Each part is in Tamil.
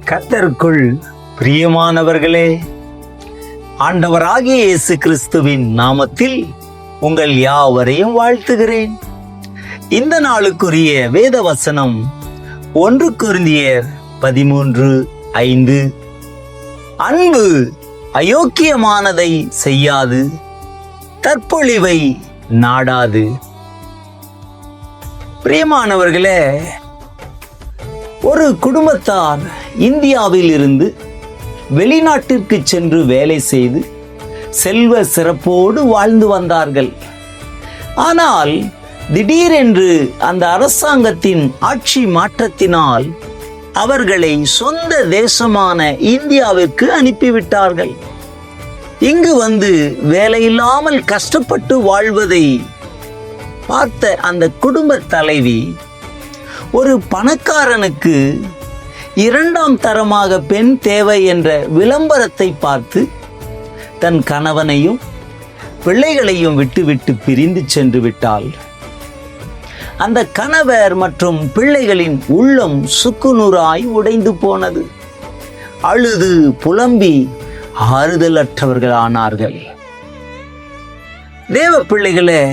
கர்த்தருக்குள் பிரியமானவர்களே, ஆண்டவராகிய இயேசு கிறிஸ்துவின் நாமத்தில் உங்கள் யாவரையும் வாழ்த்துகிறேன். இந்த நாளுக்குரிய வேத வசனம் 1 கொரிந்தியர் 13:5. அன்பு அயோக்கியமானதை செய்யாது, தற்பொழிவை நாடாது. பிரியமானவர்களே, ஒரு குடும்பத்தார் இந்தியாவில் இருந்து வெளிநாட்டிற்கு சென்று வேலை செய்து செல்வ சிறப்போடு வாழ்ந்து வந்தார்கள். ஆனால் திடீரென்று அந்த அரசாங்கத்தின் ஆட்சி மாற்றத்தினால் அவர்களை சொந்த தேசமான இந்தியாவிற்கு அனுப்பிவிட்டார்கள். இங்கு வந்து வேலையில்லாமல் கஷ்டப்பட்டு வாழ்வதை பார்த்த அந்த குடும்ப தலைவி ஒரு பணக்காரனுக்கு 2ஆம் தரமாக பெண் தேவை என்ற விளம்பரத்தை பார்த்து தன் கணவனையும் பிள்ளைகளையும் விட்டுவிட்டு பிரிந்து சென்று விட்டாள். அந்த கணவர் மற்றும் பிள்ளைகளின் உள்ளம் சுக்குநூறாய் உடைந்து போனது. அழுது புலம்பி ஆறுதலற்றவர்கள் ஆனார்கள். தேவ பிள்ளைகளே,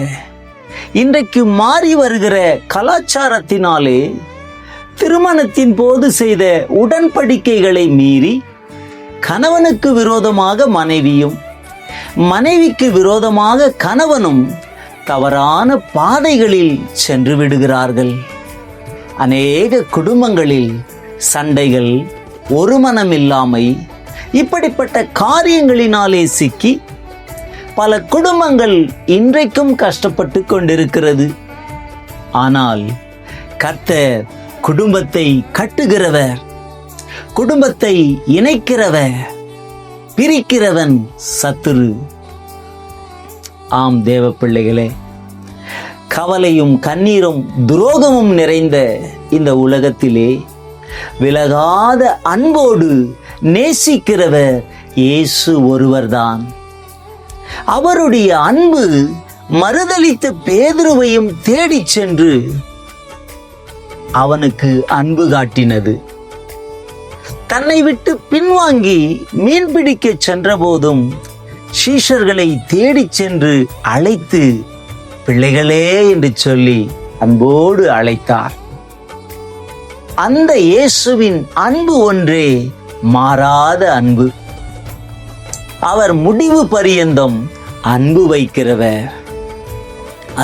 இன்றைக்கு மாறி வருகிற கலாச்சாரத்தினாலே திருமணத்தின் போது செய்த உடன்படிக்கைகளை மீறி கணவனுக்கு விரோதமாக மனைவியும், மனைவிக்கு விரோதமாக கணவனும் தவறான பாதைகளில் சென்று விடுகிறார்கள். அநேக குடும்பங்களில் சண்டைகள், ஒரு மனமில்லாமை, இப்படிப்பட்ட காரியங்களினாலே சிக்கி பல குடும்பங்கள் இன்றைக்கும் கஷ்டப்பட்டு கொண்டிருக்கிறது. ஆனால் கர்த்தர் குடும்பத்தை கட்டுகிறவர், குடும்பத்தை இணைக்கிறவர், பிரிக்கிறவன் சத்துரு. ஆம் தேவ பிள்ளைகளே, கவலையும் கண்ணீரும் துரோகமும் நிறைந்த இந்த உலகத்திலே விலகாத அன்போடு நேசிக்கிறவர் இயேசு ஒருவர்தான். அவருடைய அன்பு மறுதலித்த பேதுருவையும் தேடி சென்று அவனுக்கு அன்பு காட்டினது. தன்னை விட்டு பின்வாங்கி மீன் பிடிக்க சென்ற போதும் சீஷர்களை தேடி சென்று அழைத்து பிள்ளைகளே என்று சொல்லி அன்போடு அழைத்தார். அந்த இயேசுவின் அன்பு ஒன்றே மாறாத அன்பு. அவர் முடிவு பரியந்தம் அன்பு வைக்கிறவர்.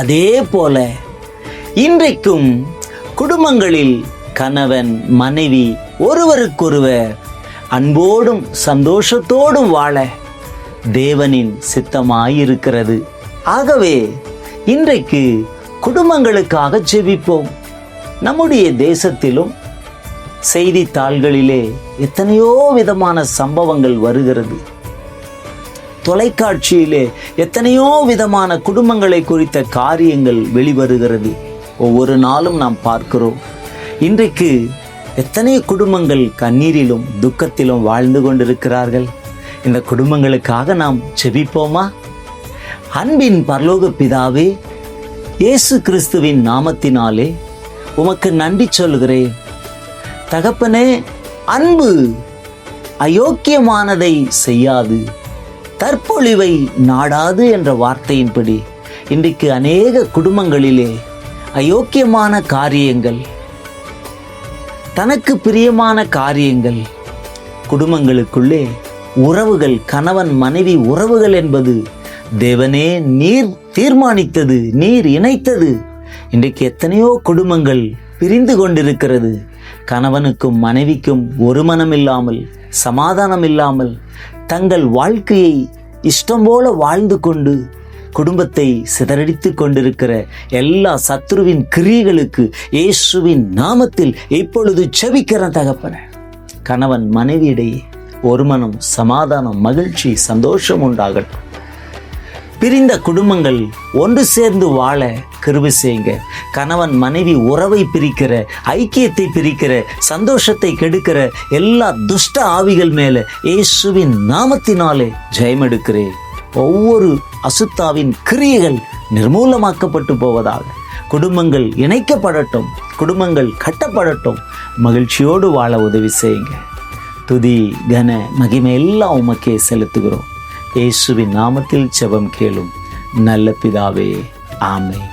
அதே போல இன்றைக்கும் குடும்பங்களில் கணவன் மனைவி ஒருவருக்கொருவர் அன்போடும் சந்தோஷத்தோடும் வாழ தேவனின் சித்தமாயிருக்கிறது. ஆகவே இன்றைக்கு குடும்பங்களுக்காக ஜெபிப்போம். நம்முடைய தேசத்திலும் செய்தித்தாள்களிலே எத்தனையோ விதமான சம்பவங்கள் வருகிறது. தொலைக்காட்சியிலே எத்தனையோ விதமான குடும்பங்களை குறித்த காரியங்கள் வெளிவருகிறது. ஒவ்வொரு நாளும் நாம் பார்க்கிறோம். இன்றைக்கு எத்தனை குடும்பங்கள் கண்ணீரிலும் துக்கத்திலும் வாழ்ந்து கொண்டிருக்கிறார்கள். இந்த குடும்பங்களுக்காக நாம் ஜெபிப்போமா? அன்பின் பரலோக பிதாவே, இயேசு கிறிஸ்துவின் நாமத்தினாலே உமக்கு நன்றி சொல்கிறேன். தகப்பனே, அன்பு அயோக்கியமானதை செய்யாது, தற்பொழிவை நாடாது என்ற வார்த்தையின்படி இன்றைக்கு அநேக குடும்பங்களிலே அயோக்கியமான காரியங்கள், தனக்கு பிரியமான காரியங்கள், குடும்பங்களுக்குள்ளே உறவுகள், கணவன் மனைவி உறவுகள் என்பது தேவனே நீர் தீர்மானித்தது, நீர் இணைத்தது. இன்றைக்கு எத்தனையோ குடும்பங்கள் பிரிந்து கொண்டிருக்கிறது. கணவனுக்கும் மனைவிக்கும் ஒரு மனம் இல்லாமல், சமாதானம் இல்லாமல், தங்கள் வாழ்க்கையை இஷ்டம் போல வாழ்ந்து கொண்டு குடும்பத்தை சிதறடித்து கொண்டிருக்கிற எல்லா சத்துருவின் கிரியைகளுக்கு இயேசுவின் நாமத்தில் இப்பொழுது செபிக்கிற தகப்பனே, கணவன் மனைவியிடையே ஒரு மனம், சமாதானம், மகிழ்ச்சி, சந்தோஷம் உண்டாகட்டும். பிரிந்த குடும்பங்கள் ஒன்று சேர்ந்து வாழ கிருபை செய்யுங்க. கணவன் மனைவி உறவை பிரிக்கிற, ஐக்கியத்தை பிரிக்கிற, சந்தோஷத்தை கெடுக்கிற எல்லா துஷ்ட ஆவிகள் மேலே இயேசுவின் நாமத்தினாலே ஜெயம் எடுக்கிறேன். ஒவ்வொரு அசுத்தாவின் கிரியைகள் நிர்மூலமாக்கப்பட்டு போவதாக. குடும்பங்கள் இணைக்கப்படட்டும், குடும்பங்கள் கட்டப்படட்டும். மகிழ்ச்சியோடு வாழ உதவி செய்யுங்க. துதி கன மகிமை எல்லாம் உமக்கே செலுத்துகிறோம். இயேசுவின் நாமத்தில் ஜெபம் கேளும் நல்ல பிதாவே, ஆமென்.